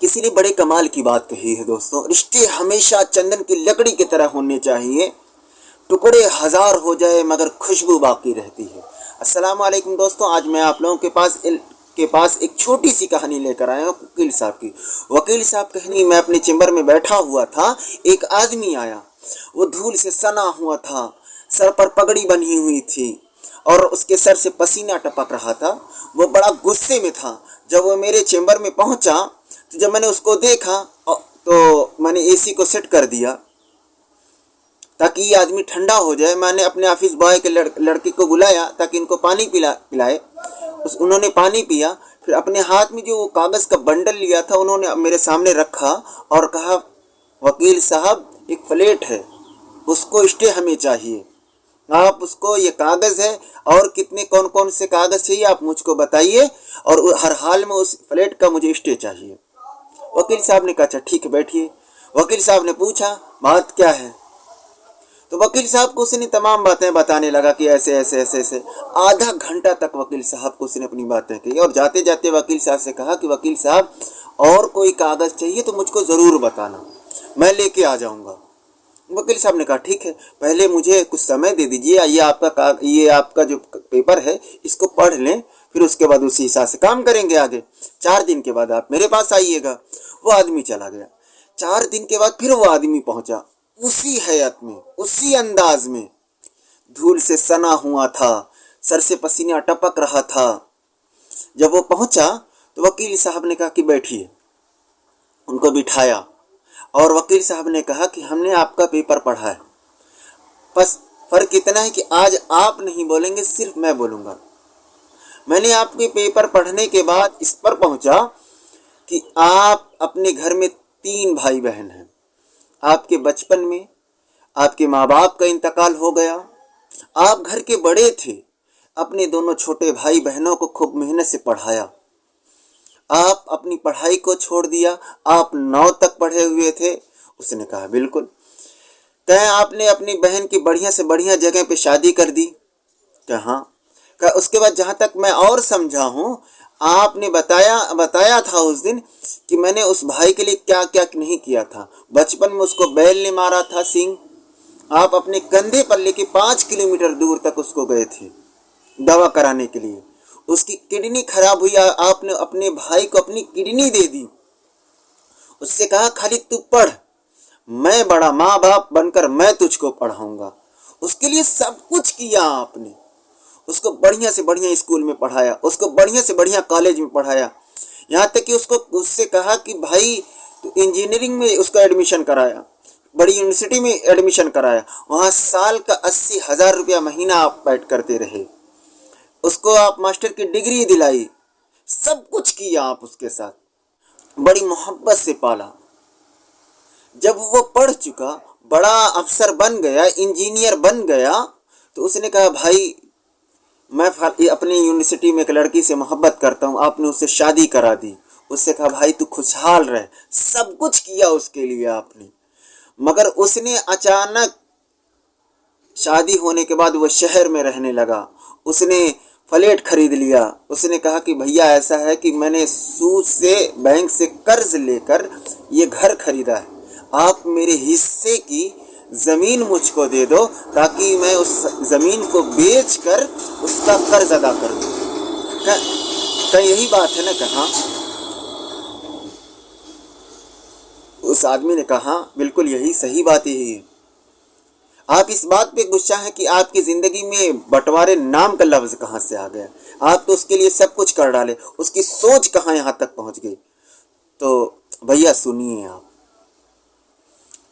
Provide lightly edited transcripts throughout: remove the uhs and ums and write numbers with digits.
किसी ने बड़े कमाल की बात कही है दोस्तों, रिश्ते हमेशा चंदन की लकड़ी की तरह होने चाहिए, टुकड़े हजार हो जाए मगर खुशबू बाकी रहती है। अस्सलाम वालेकुम दोस्तों, आज मैं आप लोगों के पास एक छोटी सी कहानी लेकर आया हूँ वकील साहब की। वकील साहब कहानी, मैं अपने चेम्बर में बैठा हुआ था, एक आदमी आया, वो धूल से सना हुआ था, सर पर पगड़ी बनी हुई थी और उसके सर से पसीना टपक रहा था। वो बड़ा गुस्से में था। जब वो मेरे चेम्बर में पहुंचा तो जब मैंने उसको देखा तो मैंने एसी को सेट कर दिया ताकि ये आदमी ठंडा हो जाए। मैंने अपने ऑफिस बॉय के लड़के को बुलाया ताकि इनको पानी पिलाए। उन्होंने पानी पिया, फिर अपने हाथ में जो कागज़ का बंडल लिया था उन्होंने मेरे सामने रखा और कहा, वकील साहब एक फ्लैट है, उसको स्टे हमें चाहिए, आप उसको, ये कागज़ है और कितने कौन कौन से कागज़ चाहिए आप मुझको बताइए और हर हाल में उस फ्लैट का मुझे स्टे चाहिए। वकील साहब ने कहा अच्छा ठीक है बैठिए। वकील साहब ने पूछा बात क्या है, तो वकील साहब को उसने तमाम बातें बताने लगा कि ऐसे ऐसे ऐसे ऐसे। आधा घंटा तक वकील साहब को उसने अपनी बातें कही और जाते जाते वकील साहब से कहा कि वकील साहब और कोई कागज़ चाहिए तो मुझको ज़रूर बताना, मैं लेके आ जाऊंगा। वकील साहब ने कहा ठीक है, पहले मुझे कुछ समय दे दीजिए, ये आपका जो पेपर है इसको पढ़ लें, फिर उसके बाद उसी हिसाब से काम करेंगे आगे। 4 दिन के बाद आप मेरे पास आइएगा। वो आदमी चला गया। 4 दिन के बाद फिर वो आदमी पहुंचा, उसी हैयत में, उसी अंदाज में, धूल से सना हुआ था, सर से पसीना टपक रहा था। जब वो पहुंचा तो वकील साहब ने कहा कि बैठिए। उनको बिठाया और वकील साहब ने कहा कि हमने आपका पेपर पढ़ा है, बस फ़र्क इतना है कि आज आप नहीं बोलेंगे, सिर्फ मैं बोलूँगा। मैंने आपके पेपर पढ़ने के बाद इस पर पहुँचा कि आप अपने घर में 3 भाई बहन हैं। आपके बचपन में आपके माँ बाप का इंतकाल हो गया, आप घर के बड़े थे, अपने दोनों छोटे भाई बहनों को खूब मेहनत से पढ़ाया। आप अपनी पढ़ाई को छोड़ दिया, आप 9 तक पढ़े हुए थे। उसने कहा बिल्कुल। कहें आपने अपनी बहन की बढ़िया से बढ़िया जगह पे शादी कर दी? कहा। उसके बाद जहाँ तक मैं और समझा हूँ, आपने बताया था उस दिन कि मैंने उस भाई के लिए क्या क्या नहीं किया था। बचपन में उसको बैल ने मारा था सिंह, आप अपने कंधे पर लेके 5 किलोमीटर दूर तक उसको गए थे दवा कराने के लिए। उसकी किडनी खराब हुई, आपने अपने भाई को अपनी किडनी दे दी। उससे कहा खाली तू पढ़, मैं बड़ा माँ बाप बनकर मैं तुझको पढ़ाऊंगा। उसके लिए सब कुछ किया आपने। उसको बढ़िया से बढ़िया स्कूल में पढ़ाया, उसको बढ़िया से बढ़िया कॉलेज में पढ़ाया, यहाँ तक कि उससे कहा कि भाई तो इंजीनियरिंग में उसका एडमिशन कराया, बड़ी यूनिवर्सिटी में एडमिशन कराया। वहाँ साल का 80,000 रुपया महीना आप बैठ करते रहे, उसको आप मास्टर की डिग्री दिलाई, सब कुछ किया आप उसके साथ, बड़ी मोहब्बत से पाला। जब वो पढ़ चुका, बड़ा अफसर बन गया, इंजीनियर बन गया, तो उसने कहा भाई मैं अपनी यूनिवर्सिटी में एक लड़की से मोहब्बत करता हूँ, आपने उससे शादी करा दी। उससे कहा भाई तू खुशहाल रहे, सब कुछ किया उसके लिए आपने। मगर उसने अचानक शादी होने के बाद वो शहर में रहने लगा, उसने फ्लैट खरीद लिया। उसने कहा कि भैया ऐसा है कि मैंने सूद से, बैंक से कर्ज लेकर ये घर खरीदा है, आप मेरे हिस्से की ज़मीन मुझको दे दो ताकि मैं उस ज़मीन को बेचकर उसका कर्ज अदा कर दूँ। क्या यही बात है ना? कहा। उस आदमी ने कहा बिल्कुल यही सही बात यही है। आप इस बात पे गुस्सा हैं कि आपकी ज़िंदगी में बंटवारे नाम का लफ्ज़ कहाँ से आ गया। आप तो उसके लिए सब कुछ कर डाले, उसकी सोच कहाँ यहाँ तक पहुँच गई। तो भैया सुनिए,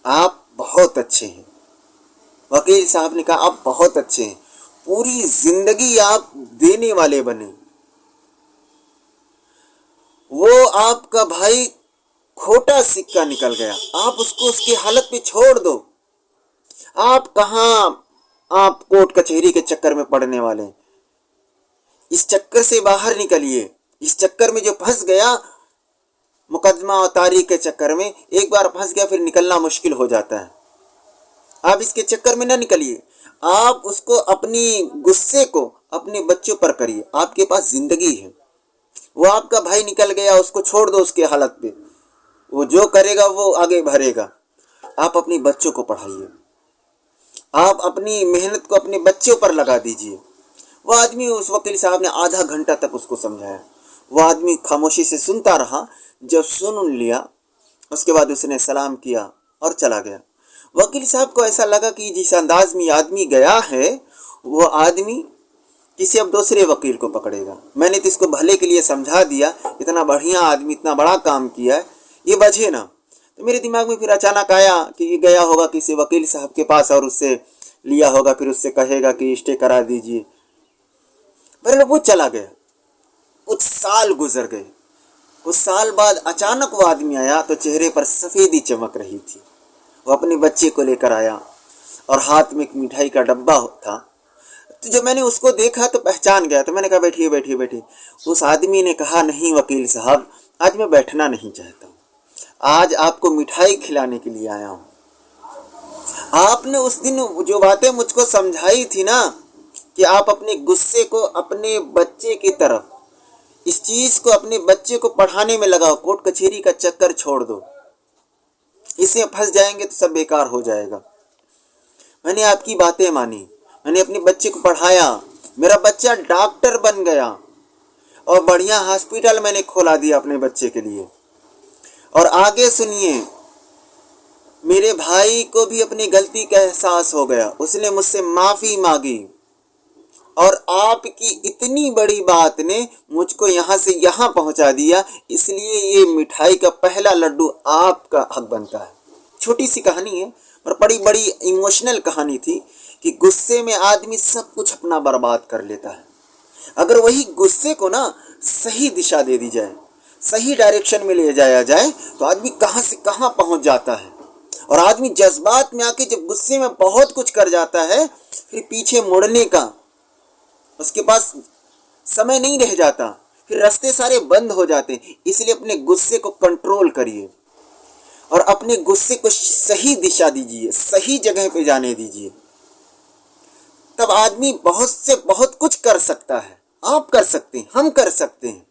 आप बहुत अच्छे हैं। वकील साहब ने कहा आप बहुत अच्छे हैं, पूरी ज़िंदगी आप देने वाले बने। वो आपका भाई खोटा सिक्का निकल गया, आप उसको उसकी हालत पे छोड़ दो। आप कहाँ, आप कोर्ट कचहरी के चक्कर में पड़ने वाले हैं। इस चक्कर से बाहर निकलिए। इस चक्कर में जो फंस गया, मुकदमा और तारीख के चक्कर में, एक बार फंस गया फिर निकलना मुश्किल हो जाता है। आप इसके चक्कर में ना निकलिए। आप उसको, अपनी गुस्से को अपने बच्चों पर करिए। आपके पास जिंदगी है। वो आपका भाई निकल गया, उसको छोड़ दो उसके हालत पे। वो जो करेगा वो आगे भरेगा। आप अपने बच्चों को पढ़ाइए, आप अपनी मेहनत को अपने बच्चों पर लगा दीजिए। वो आदमी, उस वकील साहब ने आधा घंटा तक उसको समझाया। वो आदमी खामोशी से सुनता रहा। जब सुन लिया उसके बाद उसने सलाम किया और चला गया। वकील साहब को ऐसा लगा कि जिस अंदाज में आदमी गया है वो आदमी किसी अब दूसरे वकील को पकड़ेगा। मैंने तो इसको भले के लिए समझा दिया, इतना बढ़िया आदमी इतना बड़ा काम किया है, ये बचे ना। तो मेरे दिमाग में फिर अचानक आया कि ये गया होगा किसी वकील साहब के पास और उससे लिया होगा, फिर उससे कहेगा कि स्टे करा दीजिए। पर वो चला गया। कुछ साल गुजर गए। कुछ साल बाद अचानक वो आदमी आया तो चेहरे पर सफ़ेदी चमक रही थी। वो अपने बच्चे को लेकर आया और हाथ में एक मिठाई का डब्बा था। तो जब मैंने उसको देखा तो पहचान गया। तो मैंने कहा बैठिए बैठिए बैठिए। उस आदमी ने कहा नहीं वकील साहब, आज मैं बैठना नहीं चाहता हूँ, आज आपको मिठाई खिलाने के लिए आया हूँ। आपने उस दिन जो बातें मुझको समझाई थी ना कि आप अपने गुस्से को अपने बच्चे की तरफ, इस चीज़ को अपने बच्चे को पढ़ाने में लगाओ, कोर्ट कचहरी का चक्कर छोड़ दो, इसमें फंस जाएंगे तो सब बेकार हो जाएगा। मैंने आपकी बातें मानी, मैंने अपने बच्चे को पढ़ाया, मेरा बच्चा डॉक्टर बन गया और बढ़िया हॉस्पिटल मैंने खोला दिया अपने बच्चे के लिए। और आगे सुनिए, मेरे भाई को भी अपनी गलती का एहसास हो गया, उसने मुझसे माफ़ी मांगी और आपकी इतनी बड़ी बात ने मुझको यहाँ से यहाँ पहुँचा दिया, इसलिए ये मिठाई का पहला लड्डू आपका हक बनता है। छोटी सी कहानी है पर बड़ी बड़ी इमोशनल कहानी थी कि गुस्से में आदमी सब कुछ अपना बर्बाद कर लेता है। अगर वही गुस्से को ना सही दिशा दे दी जाए, सही डायरेक्शन में ले जाया जाए तो आदमी कहाँ से कहाँ पहुँच जाता है। और आदमी जज्बात में आके जब गुस्से में बहुत कुछ कर जाता है, फिर पीछे मुड़ने का उसके पास समय नहीं रह जाता, फिर रास्ते सारे बंद हो जाते। इसलिए अपने गुस्से को कंट्रोल करिए और अपने गुस्से को सही दिशा दीजिए, सही जगह पे जाने दीजिए। तब आदमी बहुत से बहुत कुछ कर सकता है। आप कर सकते हैं, हम कर सकते हैं।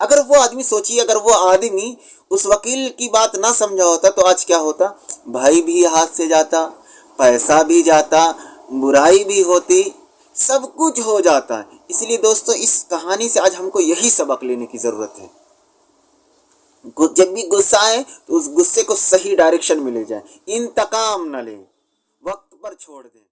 अगर वो आदमी, सोचिए, अगर वो आदमी उस वकील की बात ना समझा होता तो आज क्या होता? भाई भी हाथ से जाता, पैसा भी जाता, बुराई भी होती, सब कुछ हो जाता है। इसलिए दोस्तों, इस कहानी से आज हमको यही सबक लेने की ज़रूरत है। जब भी गुस्सा आए तो उस गुस्से को सही डायरेक्शन में ले जाए, इंतकाम न लें, वक्त पर छोड़ दें।